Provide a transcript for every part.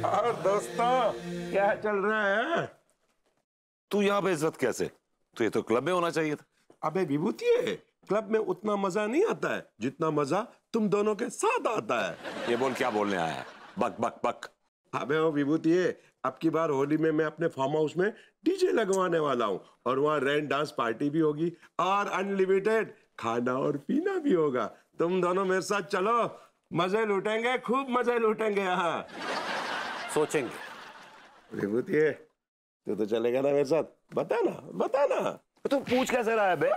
और दोस्तों क्या चल रहा है? तू यहाँ पे इज्जत कैसे? तो ये तो क्लब में होना चाहिए था। अबे विभूति, क्लब में उतना मजा नहीं आता है जितना मजा तुम दोनों के साथ आता है। ये बोल क्या बोलने आया है? बक बक बक। अबे ओ विभूति, अब की बार होली में मैं अपने फार्म हाउस में डीजे लगवाने वाला हूँ और वहाँ रेन डांस पार्टी भी होगी और अनलिमिटेड खाना और पीना भी होगा। तुम दोनों मेरे साथ चलो, मजे लूटेंगे, खूब मजे लूटेंगे यहाँ। सोचेंगे। विभूति, तू तो चलेगा ना मेरे साथ? बता ना। तो पूछ कैसे रहा है बे?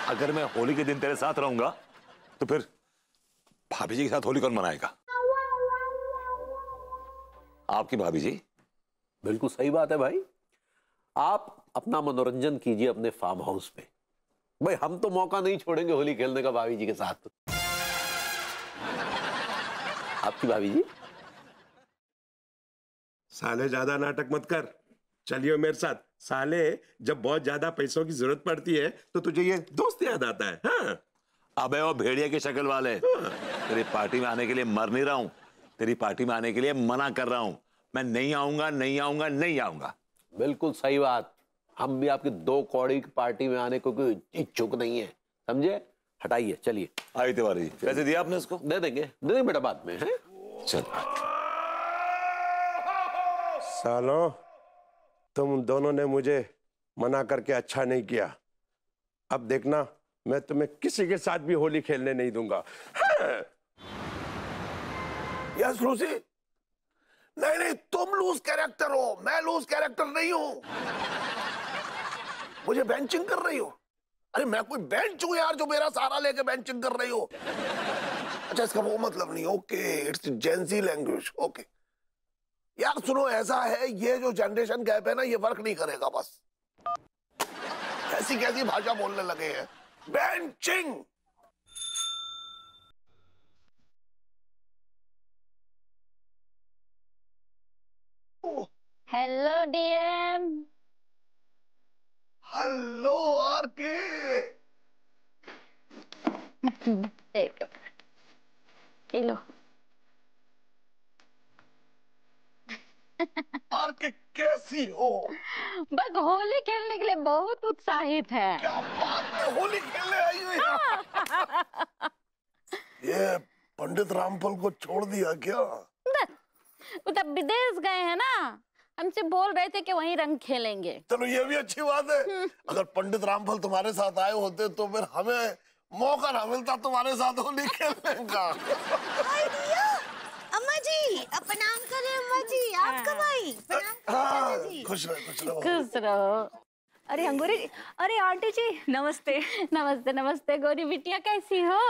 अगर मैं होली के दिन तेरे साथ रहूंगा तो फिर भाभी जी के साथ होली कौन मनाएगा? आपकी भाभी जी। बिल्कुल सही बात है भाई। आप अपना मनोरंजन कीजिए अपने फार्म हाउस में। भाई हम तो मौका नहीं छोड़ेंगे होली खेलने का भाभी जी के साथ। आपकी भाभी जी। साले ज्यादा नाटक मत कर, चलियो मेरे साथ। साले जब बहुत ज्यादा पैसों की जरूरत पड़ती है तो तुझे ये दोस्त याद आता है। हाँ? अबे वो भेड़िया की शक्ल वाले, तेरी पार्टी में आने के लिए मर नहीं रहा हूं, तेरी पार्टी में आने के लिए मना कर रहा हूं। मैं नहीं आऊंगा। बिल्कुल सही बात। हम भी आपकी 2 कौड़ी की पार्टी में आने को कोई इच्छुक नहीं है, समझे? हटाइए, चलिए। आई तिवारी जी, पैसे दिए आपने उसको? दे देंगे बेटा बाद में। है चल। सालों, तुम दोनों ने मुझे मना करके अच्छा नहीं किया। अब देखना, मैं तुम्हें किसी के साथ भी होली खेलने नहीं दूंगा। हाँ। Yes Lucy. नहीं, तुम लूज कैरेक्टर हो, मैं लूज कैरेक्टर नहीं हूं। मुझे बेंचिंग कर रही हो? अरे मैं कोई बेंच हूं यार जो मेरा सहारा लेके बेंचिंग कर रही हो? अच्छा, इसका वो मतलब नहीं। Okay, it's Gen Z language. Okay यार सुनो, ऐसा है ये जो जनरेशन गैप है ना, ये वर्क नहीं करेगा। बस कैसी भाषा बोलने लगे हैं। बेंचिंग। Hello DM. Hello RK. ये लो। आरके कैसी हो? बस होली खेलने के लिए बहुत उत्साहित है। क्या बात है, होली खेलने आई हुई है। ये पंडित रामफल को छोड़ दिया क्या? वो तब विदेश गए हैं ना, हमसे बोल रहे थे कि वहीं रंग खेलेंगे। चलो ये भी अच्छी बात है। अगर पंडित रामफल तुम्हारे साथ आए होते तो फिर हमें मौका ना मिलता तुम्हारे साथ होली खेलने का। अम्मा जी, प्रणाम करें अम्मा जी। आप कब आई? प्रणाम जी। खुश रहो। खुश रहो। अरे अंगूरी, अरे आंटी जी नमस्ते। नमस्ते गौरी बिटिया, कैसी हो?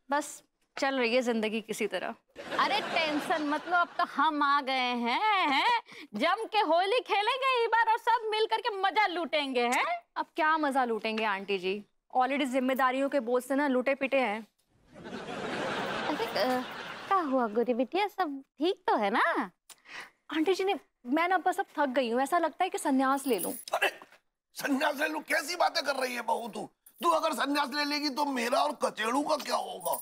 बस चल रही है जिंदगी किसी तरह। अरे टेंशन मत लो, अब तो हम आ गए हैं। जम के होली खेलेंगे इस बार और सब मिल करके मजा लूटेंगे। हैं? अब क्या मजा लूटेंगे आंटी जी, ऑलरेडी जिम्मेदारियों के बोझ से ना लूटे पिटे हैं। क्या हुआ गौरी बिटिया, सब ठीक तो है ना? आंटी जी ने, मैं ना बस अब थक गई हूँ, ऐसा लगता है कि संन्यास ले लूं। अरे संन्यास ले लूं? कैसी बातें कर रही है बहू तू? तू अगर संन्यास ले लेगी तो मेरा और कचेड़ू का क्या होगा?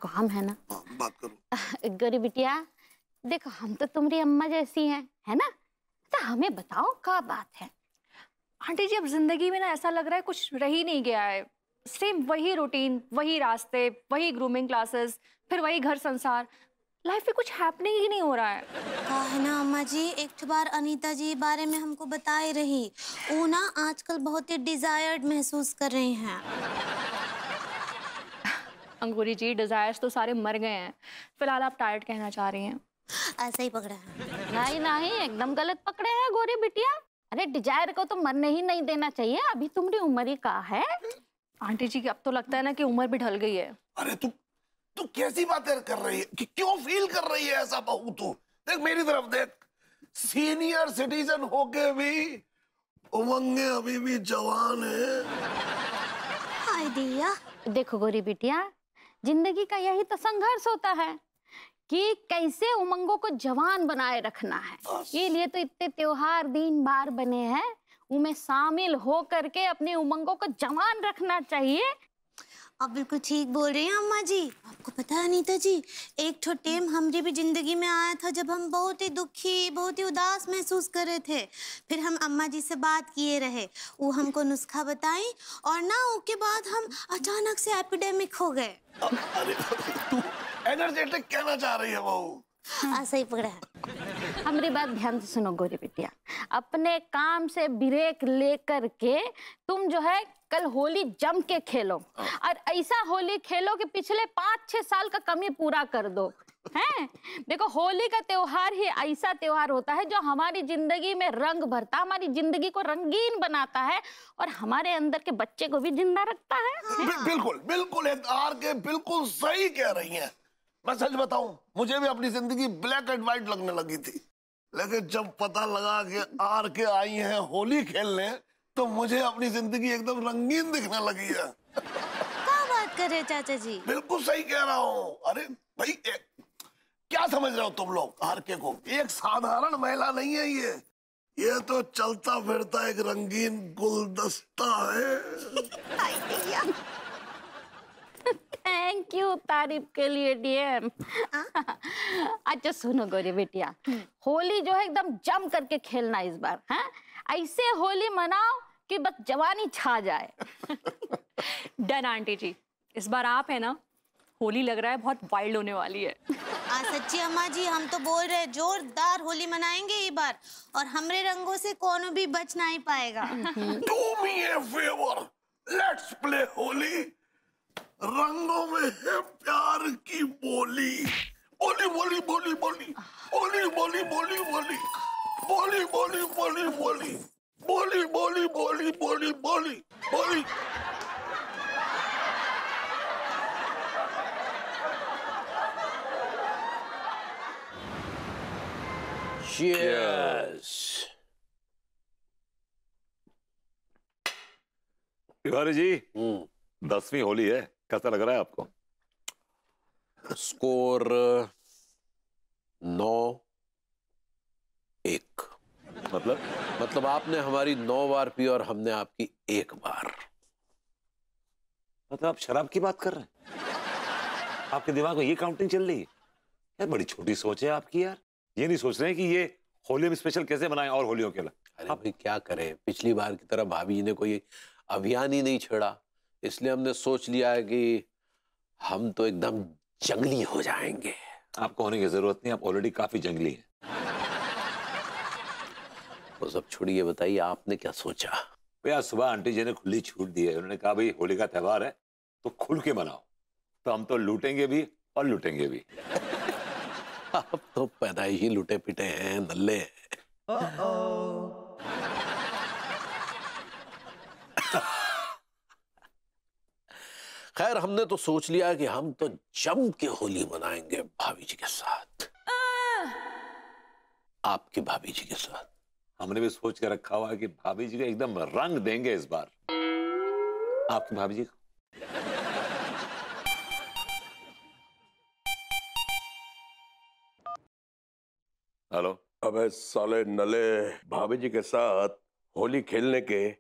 काम है ना, बात करो। गौरी बिटिया देखो, हम तो तुम्हारी अम्मा जैसी हैं, है ना? तो हमें बताओ क्या बात है? आंटी जी अब जिंदगी में ना ऐसा लग रहा है कुछ रह ही नहीं गया है। सेम वही रूटीन, वही रास्ते, वही ग्रूमिंग क्लासेस, फिर वही घर संसार। लाइफ में कुछ हैपनिंग ही नहीं हो रहा है। है ना अम्मा जी, एक बार अनीता जी बारे में हमको बताई रही, वो ना आजकल बहुत ही डिजायर्ड महसूस कर रही हैं। अंगूरी जी, डिजायर्स तो सारे मर गए हैं, फिलहाल आप टायर्ड कहना चाह रही हैं। ऐसा ही पकड़ा है। नहीं, एकदम गलत पकड़े हैं गौरी बिटिया। अरे डिजायर को तो मरने ही नहीं देना चाहिए, अभी तुम्हारी उम्र ही का है। आंटी जी अब तो लगता है ना कि उम्र भी ढल गई है। अरे तू कैसी बातें कर रही है? क्यों फील कर रही है ऐसा बहू तू? देख मेरी तरफ देख, सीनियर सिटीजन होके भी उमंगे अभी भी जवान है। हाय दिया। देखो गौरी बिटिया, जिंदगी का यही तो संघर्ष होता है कि कैसे उमंगों को जवान बनाए रखना है। ये लिए तो इतने त्योहार दिन बार बने हैं, उनमें शामिल हो करके अपने उमंगों को जवान रखना चाहिए। आप बिल्कुल ठीक बोल रही हैं अम्मा जी। आपको पता है अनीता जी, एक ठो टाइम हमारी भी जिंदगी में आया था जब हम बहुत ही दुखी, बहुत ही उदास महसूस कर रहे थे। फिर हम अम्मा जी से बात किए रहे, वो हमको नुस्खा बताई और ना उसके बाद हम अचानक से एपिडेमिक हो गए। अरे तू एनर्जेटिक कहना चाह रही है बहू? सही पकड़ा है। हमारी बात ध्यान से सुनो गोरी बिटिया, अपने काम से ब्रेक लेकर के तुम जो है कल होली जम के खेलो और ऐसा होली खेलो कि पिछले 5-6 साल का कमी पूरा कर दो। हैं? देखो होली का त्योहार ही ऐसा त्योहार होता है जो हमारी जिंदगी में रंग भरता, हमारी जिंदगी को रंगीन बनाता है और हमारे अंदर के बच्चे को भी जिंदा रखता है। बिल्कुल बिल्कुल आर के बिल्कुल सही कह रही हैं। मैं सच बताऊं, मुझे भी अपनी जिंदगी ब्लैक एंड व्हाइट लगने लगी थी, लेकिन जब पता लगा कि आर के आई हैं होली खेलने तो मुझे अपनी जिंदगी एकदम रंगीन दिखने लगी है। क्या बात कर रहे चाचा जी? बिल्कुल सही कह रहा हूँ। अरे भाई क्या समझ रहे हो तुम लोग आर के को? एक साधारण महिला नहीं है ये तो चलता फिरता एक रंगीन गुलदस्ता है। थैंक यू तारीफ के लिए डीएम। अच्छा सुनो गोरी बेटिया, होली जो है एकदम जम करके खेलना इस बार। हैं? ऐसे होली मनाओ कि बस जवानी छा जाए। डन आंटी जी, इस बार आप है ना, होली लग रहा है बहुत वाइल्ड होने वाली है। सच्ची अम्मा जी, हम तो बोल रहे जोरदार होली मनाएंगे ये बार और हमरे रंगों से कौन भी बच नहीं पाएगा। Do me a favor, let's play Holi. रंगों में है प्यार की बोली। बोली बोली बोली बोली बोली बोली बोली बोली बोली बोली बोली बोली बोली बोली बोली बोली बोली बोली। Cheers. तिवारी जी, 10वीं होली है, कैसा लग रहा है आपको? स्कोर 9-1। मतलब आपने हमारी 9 बार पी और हमने आपकी 1 बार। मतलब आप शराब की बात कर रहे हैं? आपके दिमाग में ये काउंटिंग चल रही है? यार बड़ी छोटी सोच है आपकी यार। ये नहीं सोच रहे हैं कि ये होली में स्पेशल कैसे बनाएं और होलियों के लिए। अरे भाई क्या करें, पिछली बार की तरह भाभी जी ने कोई अभियान ही नहीं छेड़ा, इसलिए हमने सोच लिया है कि हम तो एकदम जंगली हो जाएंगे। आपको होने की जरूरत नहीं, आप ऑलरेडी काफी जंगली हैं। वो सब छोड़िए, बताइए आपने क्या सोचा? भैया सुबह आंटी जी ने खुली छूट दी है, उन्होंने कहा भाई होली का त्योहार है तो खुल के मनाओ। तो हम तो लूटेंगे भी और लूटेंगे भी। आप तो पैदा ही लुटे पिटे हैं, नल्ले। खैर हमने तो सोच लिया कि हम तो जम के होली मनाएंगे भाभी जी के साथ, आपकी भाभी जी के साथ। हमने भी सोच के रखा हुआ है कि भाभी जी को एकदम रंग देंगे इस बार, आपकी भाभी जी को। हेलो। अबे साले नले, भाभी जी के साथ होली खेलने के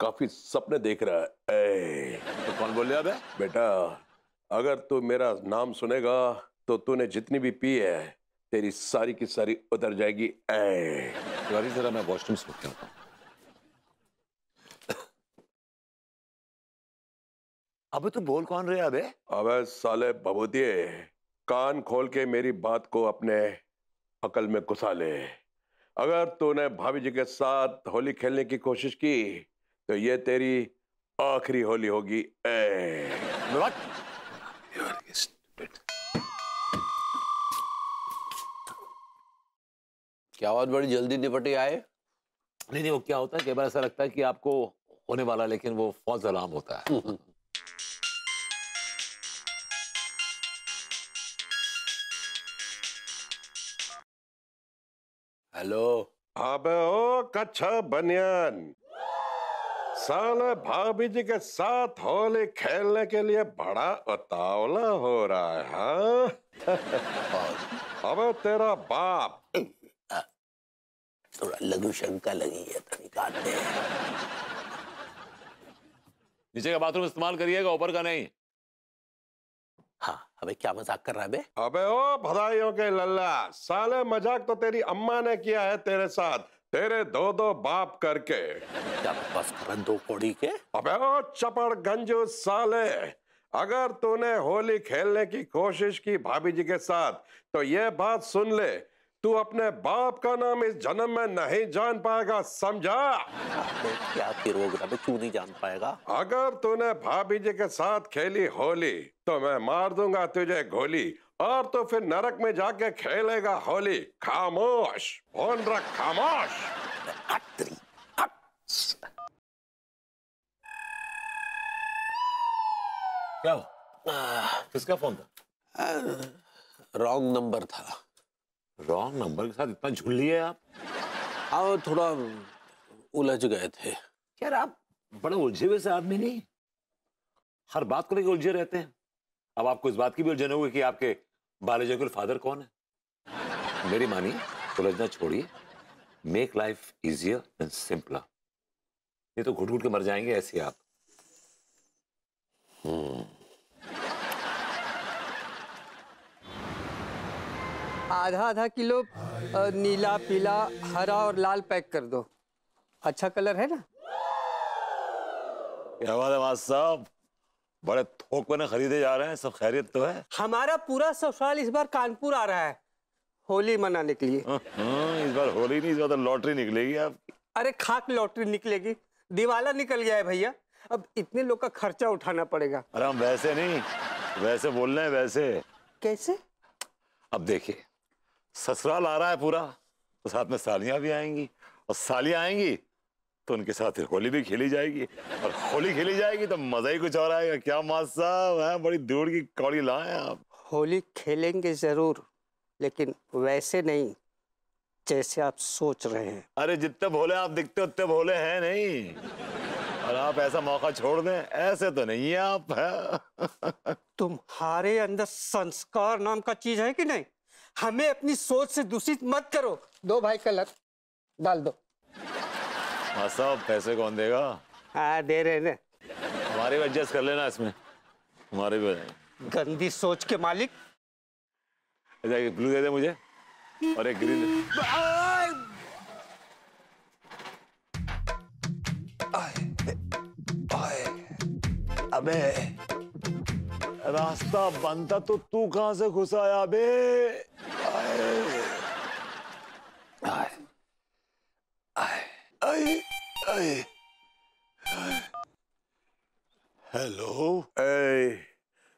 काफी सपने देख रहा है। तो कौन बोल रहा है? बेटा अगर तू मेरा नाम सुनेगा तो तूने जितनी भी पी है तेरी सारी की सारी उतर जाएगी। सॉरी जरा मैं वॉशरूम से होता हूँ। अबे तू बोल कौन रहे? अबे साले भभूतिए, कान खोल के मेरी बात को अपने अकल में घुसा ले। अगर तूने भाभी जी के साथ होली खेलने की कोशिश की तो ये तेरी आखिरी होली होगी। क्या बात, बड़ी जल्दी निपटे आए? नहीं वो क्या होता है, कई बार ऐसा लगता है कि आपको होने वाला, लेकिन वो फॉल्स अलार्म होता है। हेलो। अबे ओ कच्छा बनियान, साले भाभी जी के साथ होली खेलने के लिए बड़ा उतावला हो रहा है। हाँ? अबे तेरा बाप थोड़ा लघु शंका लगी है तो निकालते हैं। नीचे का बाथरूम इस्तेमाल करिएगा, ऊपर का नहीं। हाँ, अबे क्या मजाक कर रहा है बे? अबे ओ भदाइयों के लल्ला, साले मजाक तो तेरी अम्मा ने किया है तेरे साथ, तेरे दो दो बाप करके। क्या बकवास कर रहा है दो कौड़ी के? अबे ओ चपड़ गंजू साले, अगर तूने होली खेलने की कोशिश की भाभी जी के साथ तो ये बात सुन ले, तू अपने बाप का नाम इस जन्म में नहीं जान पाएगा, समझा? क्या रोग रहा है, क्यों नहीं जान पाएगा? अगर तूने भाभी जी के साथ खेली होली तो मैं मार दूंगा तुझे गोली, और तो फिर नरक में जाके खेलेगा होली। खामोश, फोन रख, खामोश। क्या हो? किसका फोन था? रॉन्ग नंबर था। रॉन्ग नंबर के साथ इतना झूल लिए आप? हाँ, थोड़ा उलझ गए थे। यार आप बड़े उलझे हुए से आदमी नहीं, हर बात को लेकर उलझे रहते हैं। अब आपको इस बात की भी उलझन होगी कि आपके बायोलॉजिकल फादर कौन है। मेरी मानिए, उलझना छोड़िए, make life easier and simpler. ये तो घुट घुट के मर जाएंगे ऐसे आप। आधा आधा किलो नीला, पीला, हरा और लाल पैक कर दो। अच्छा कलर है ना? क्या बात है मास्टर साहब, बड़े थोक में खरीदे जा रहे हैं। सब खैरियत तो है? हमारा पूरा ससुराल इस बार कानपुर आ रहा है होली मनाने के लिए। इस बार होली नहीं, इस बार तो लॉटरी निकलेगी आपकी। अरे खाक लॉटरी निकलेगी, दिवाला निकल गया है भैया, अब इतने लोग का खर्चा उठाना पड़ेगा। अरे हम वैसे नहीं, वैसे बोल रहे हैं। वैसे कैसे? अब देखिए, ससुराल आ रहा है पूरा, तो साथ में सालियां भी आएंगी, और सालियां आएंगी तो उनके साथ होली भी खेली जाएगी, और होली खेली जाएगी तो मजा ही कुछ और आएगा। क्या मास्टर साहब हैं, बड़ी दूर की कौड़ी लाए हैं आप। होली खेलेंगे जरूर, लेकिन वैसे नहीं जैसे आप सोच रहे हैं। अरे जितने भोले आप दिखते उतने भोले हैं नहीं, और आप ऐसा मौका छोड़ दें, ऐसे तो नहीं है आप। है तुम्हारे अंदर संस्कार नाम का चीज है कि नहीं? हमें अपनी सोच से दूषित मत करो। दो भाई कलर डाल दो। हाँ साहब, पैसे कौन देगा? हाँ दे रहे ना। हमारे भी एडजस्ट कर लेना इसमें, हमारे भी हो जाएंगे। गंदी सोच के मालिक। एक ब्लू दे दे मुझे और एक ग्रीन दे। अबे रास्ता बंद था तो तू कहां से घुस आया बे? हेलो।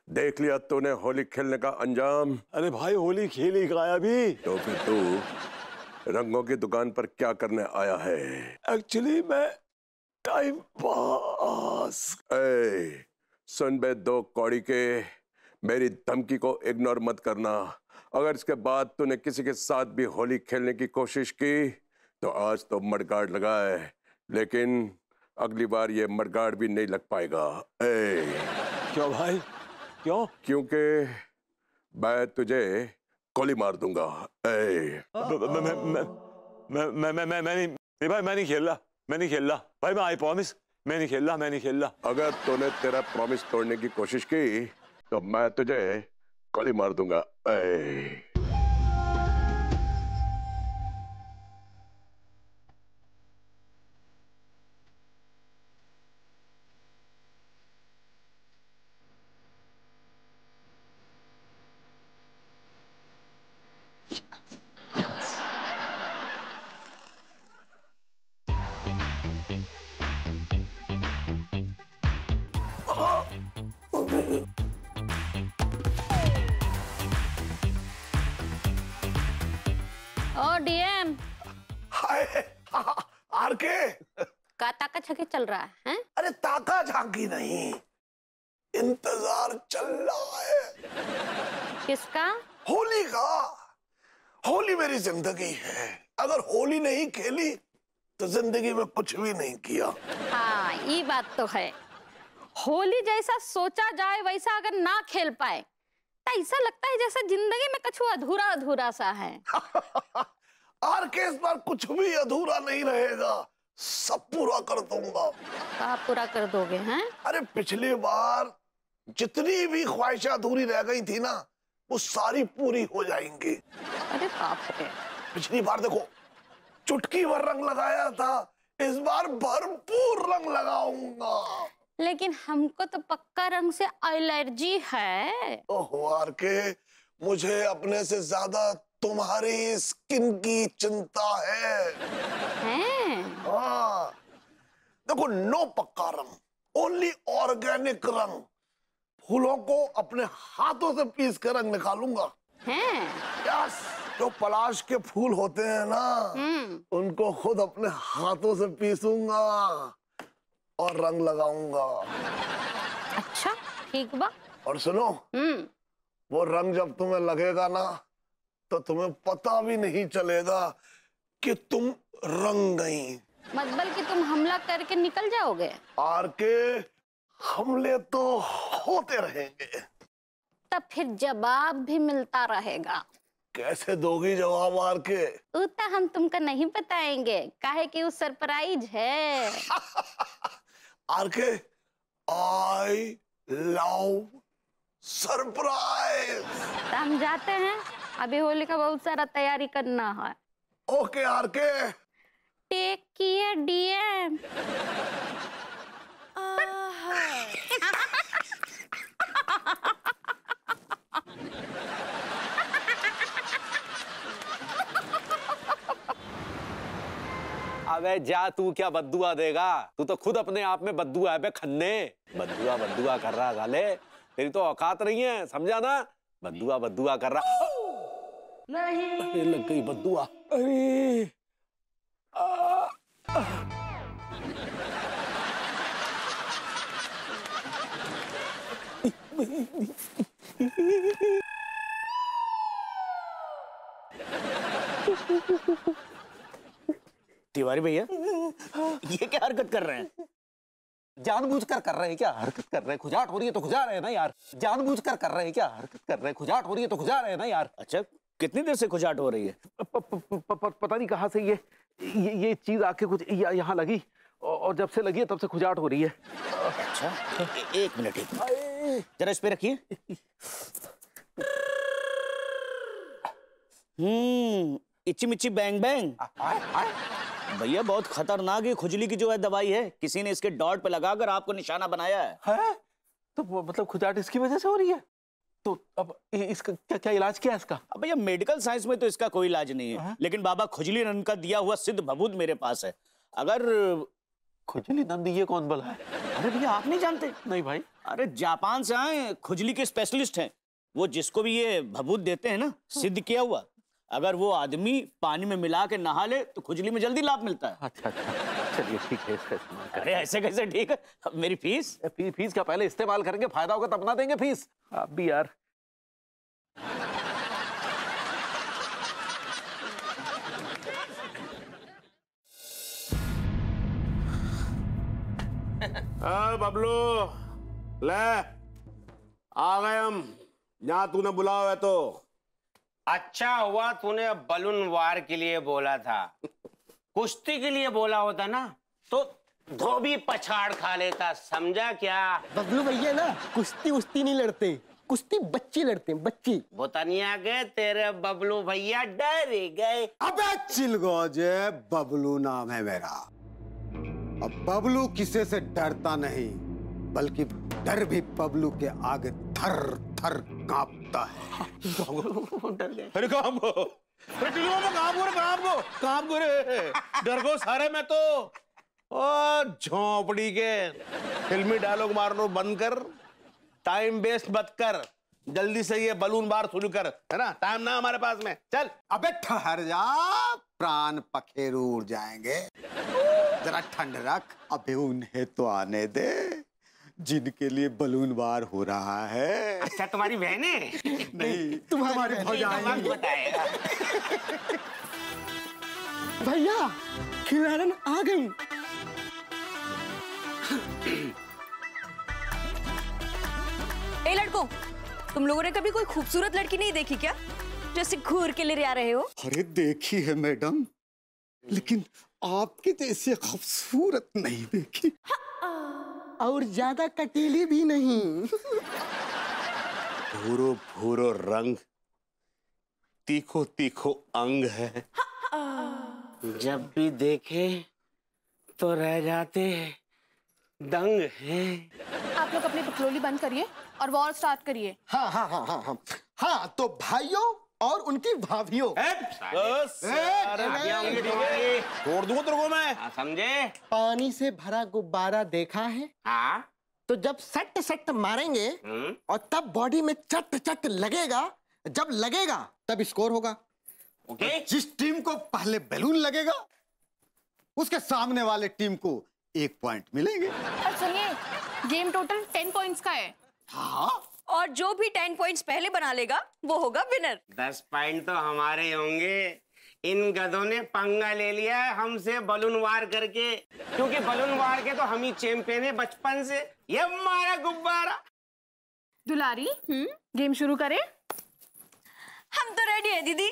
देख लिया तूने होली खेलने का अंजाम? अरे भाई, होली खेल ही गया अभी। तो फिर तू रंगों की दुकान पर क्या करने आया है? एक्चुअली मैं टाइम पास। सुन बे दो कौड़ी के, मेरी धमकी को इग्नोर मत करना। अगर इसके बाद तूने किसी के साथ भी होली खेलने की कोशिश की तो आज तो मडगार्ड लगा है, लेकिन अगली बार ये मडगार्ड भी नहीं लग पाएगा। क्यों भाई, क्यों? क्योंकि मैं तुझे गोली मार दूंगा। मैं नहीं खेल रहा, मैं नहीं खेल रहा भाई, मैं आई प्रॉमिस, मैं नहीं खेल रहा, मैं नहीं खेल रहा। अगर तूने तेरा प्रॉमिस तोड़ने की कोशिश की तो मैं तुझे गोली मार दूंगा। ओ डीएम, हाय आरके, का ताका छके चल रहा है हैं? अरे ताका झांकी नहीं, इंतजार चल रहा है। किसका? होली का। होली मेरी जिंदगी है, अगर होली नहीं खेली तो जिंदगी में कुछ भी नहीं किया। हाँ, ये बात तो है। होली जैसा सोचा जाए वैसा अगर ना खेल पाए तो ऐसा लगता है जैसे जिंदगी में कुछ अधूरा अधूरा सा है। आरके, इस बार कुछ भी अधूरा नहीं रहेगा, सब पूरा कर दूंगा। आप पूरा कर दोगे हैं? अरे पिछली बार जितनी भी ख्वाहिशें अधूरी रह गई थी ना, वो सारी पूरी हो जाएंगी। अरे बाप रे। पिछली बार देखो चुटकी भर रंग लगाया था, इस बार भरपूर रंग लगाऊंगा। लेकिन हमको तो पक्का रंग से एलर्जी है। ओहो आरके, मुझे अपने से ज्यादा तुम्हारी स्किन की चिंता है। हाँ देखो, नो पक्का रंग, ओनली ऑर्गेनिक रंग। फूलों को अपने हाथों से पीस कर रंग निकालूंगा। यस, जो पलाश के फूल होते हैं ना, उनको खुद अपने हाथों से पीसूंगा और रंग लगाऊंगा। अच्छा ठीक बा। और सुनो, वो रंग जब तुम्हें लगेगा ना, तो तुम्हें पता भी नहीं चलेगा कि तुम रंग गई। मतलब कि तुम हमला करके निकल जाओगे? आरके, हमले तो होते रहेंगे। तब फिर जवाब भी मिलता रहेगा। कैसे दोगी जवाब आरके? उतना हम तुमको नहीं बताएंगे, काहे कि वो सरप्राइज है। RK, I love surprise. तो हम जाते हैं, अभी होली का बहुत सारा तैयारी करना है। Okay RK. Take care DM. अबे जा, तू क्या बद्दुआ देगा? तू तो खुद अपने आप में बद्दुआ है बे खन्ने। बद्दुआ बद्दुआ कर रहा साले, तेरी तो औकात नहीं है, समझा ना? बद्दुआ बद्दुआ कर रहा। नहीं, अरे लग गई बद्दुआ। अरे तिवारी भैया, ये क्या हरकत कर रहे हैं? जानबूझकर कर रहे हैं क्या? हरकत कर रहे हैं, खुजाट हो रही है तो खुजा रहे हैं ना यार। जानबूझकर कर रहे हैं क्या? हरकत कर रहे हैं, खुजाट हो रही है तो खुजा रहे हैं ना यार। अच्छा, कितनी देर से खुजाट हो रही है? पता नहीं कहाँ से ये चीज आके कुछ यहाँ लगी, और जब से लगी है तब से खुजाट हो रही है। अच्छा, एक मिनट, जरा इस पे रखिए। इच्ची मिच्ची बैंग बैंग। भैया बहुत खतरनाक ये खुजली की जो है दवाई है, किसी ने इसके डॉट पे लगाकर आपको निशाना बनाया है। तो मतलब खुजाट इसकी वजह से हो रही है? तो अब इसका क्या इलाज क्या है इसका? अब भैया मेडिकल साइंस में तो इसका कोई इलाज नहीं है, लेकिन बाबा खुजली नंद का दिया हुआ सिद्ध भभूत मेरे पास है। अगर खुजली नंद, ये कौन बला है? अरे भैया आप नहीं जानते? नहीं भाई। अरे जापान से आए खुजली के स्पेशलिस्ट हैं। वो जिसको भी ये भभूत देते हैं ना, सिद्ध किया हुआ, अगर वो आदमी पानी में मिला के नहा ले तो खुजली में जल्दी लाभ मिलता है। अच्छा, चलिए ठीक है, इसका इस्तेमाल करें। अरे ऐसे कैसे ठीक है? अब मेरी फीस फीस क्या पहले इस्तेमाल करेंगे, फायदा होगा तब ना देंगे फीस। आप भी यार। बबलू, ले आ गए हम जहाँ तूने बुलाया है। तो अच्छा हुआ तूने बलून वार के लिए बोला था, कुश्ती के लिए बोला होता ना तो धोबी पछाड़ खा लेता, समझा क्या? बबलू भैया ना कुश्ती उश्ती नहीं लड़ते, कुश्ती बच्चे लड़ते हैं, बच्चे। बोतनिया गए तेरे बबलू भैया डर गए। अबे चिलगोजे, बबलू नाम है मेरा। अब बबलू किसी से डरता नहीं, बल्कि डर भी बबलू के आगे थर थर कांपता है। डर गए। अरे काम को रे, डर गो सारे में तो। ओ झोंपड़ी के फिल्मी डायलॉग मारना बंद कर, टाइम वेस्ट मत कर, जल्दी से ये बलून बार शुरू कर, है ना? टाइम ना हमारे पास में, चल। अबे ठहर जा, प्राण पखेरु उड़ जाएंगे, जरा ठंड रख। अबे उन्हें तो आने दे जिनके लिए बलून बार हो रहा है। अच्छा तुम्हारी बहनें? नहीं, तुम्हारी भौजाई। बताएगा भैया खिलाड़न आ गई। ए लड़कों, तुम लोगों ने कभी कोई खूबसूरत लड़की नहीं देखी क्या, जो ऐसे घूर के लिए आ रहे हो? अरे देखी है मैडम, लेकिन आपके जैसे खूबसूरत नहीं देखी। और ज्यादा कटीली भी नहीं। भूरो भूरो रंग, तीखो तीखो अंग है। जब भी देखे तो रह जाते दंग है। आप लोग अपनी बकलोली बंद करिए और वॉर स्टार्ट करिए। हाँ हाँ हाँ हाँ हाँ हाँ, तो भाइयों और उनकी भाभियों, छोड़ दूंगा तेरे को मैं, समझे? पानी से भरा गुब्बारा देखा है? हाँ। तो जब सट सट मारेंगे और तब बॉडी में चट चट लगेगा, जब लगेगा तब स्कोर होगा। ओके। जिस टीम को पहले बैलून लगेगा उसके सामने वाले टीम को 1 पॉइंट मिलेंगे। और सुनिए, गेम टोटल 10 पॉइंट्स का है। हाँ, और जो भी 10 पॉइंट्स पहले बना लेगा वो होगा विनर। 10 पॉइंट तो हमारे होंगे। इन गधों ने पंगा ले लिया है हमसे बलून वार करके, क्योंकि बलून वार के तो हम ही चैंपियन है बचपन से। ये हमारा गुब्बारा। दुलारी, गेम शुरू करें? हम तो रेडी है दीदी।